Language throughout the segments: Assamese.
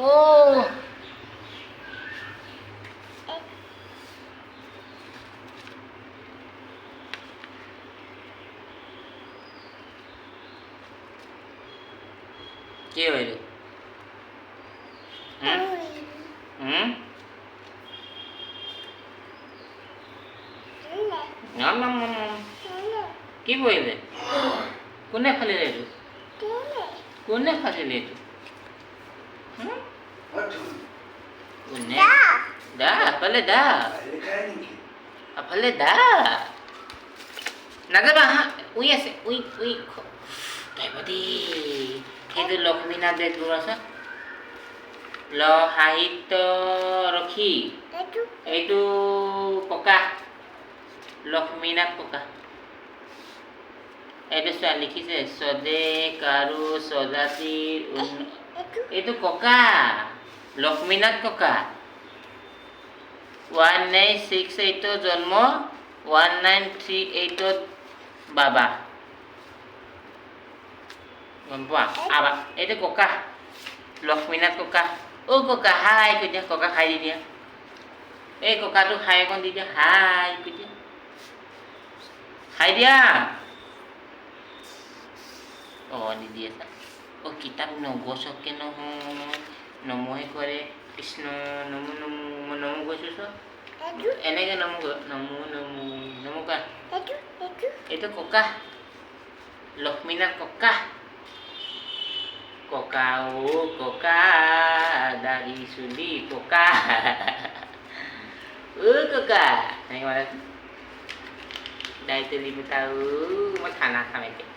কি হইল কি বইলে কোনে ফালিলে এইটো কোনে ফালিলে এইটো কোনে দা ফালে দা ফালে দা নাযাবা হা উই আছে উই উই দেৱতী সেইটো লক্ষ্মীনাথ বেজবৰুৱা আছে ল সাহিত্য ৰখী এইটো ককা লক্ষ্মীনাথ ককা এইটো চোৱা লিখিছে স্বদেশ আৰু স্বজাতিৰ এইটো ককা লক্ষ্মীনাথ ককা 1968 জন্ম 1938 বাবা গম পোৱা আবা এইটো ককা লক্ষ্মীনাথ ককা ককা হাই কৈ দিয়া ককা খাই দি দিয়া এই ককাটো খাই অকণ দি দিয়া হাই কৈ দিয়া খাই দিয়া নিদি আছা কিতাপ নগছকে নহয় নমহে কৰে কৃষ্ণ নমো নমো নমো গৈছো চ এনেকে নমো নমো নমো নমোকা এইটো ককা লক্ষ্মীনাথ ককা ককা ককা দাড়ি চুলি ককা ককা এনেকে মানে দাড়ি তুলি মুটা মই খানা খাম এতিয়া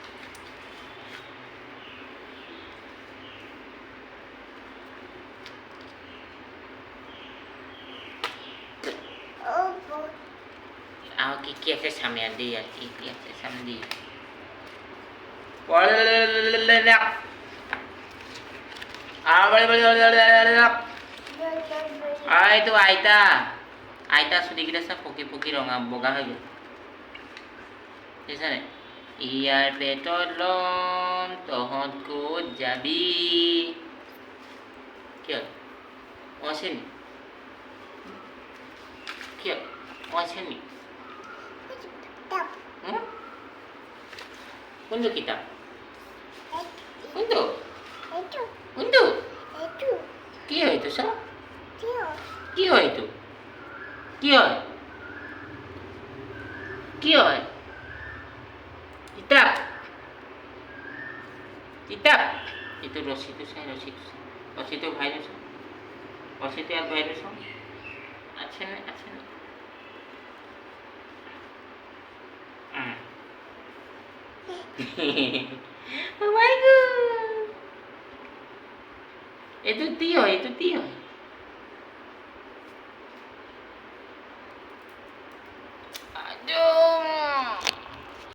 কি আছে সামনে আর দিয়ে কি আছে সামনে দিয়ে এইটো আইতা আইতা চুলিকেইটা চা পকি পকি ৰঙা বগা হৈ গ'ল বুজিছানে ইয়াৰ পেটত লম তহঁত ক'ত যাবি কিয় আছে নি কিয় আছে নি কোনটো কিতাপ কোনটো কোনটো কি হয় এইটো চা কি হয় এইটো কি হয় কি হয় কিতাপ কিতাপ এইটো ৰছীটো চাই ৰছীটো ভৰাই লৈছোঁ ৰছীটো ইয়াত ভৰাই লৈছোঁ আছেনে আছেনে oh my god itu Tio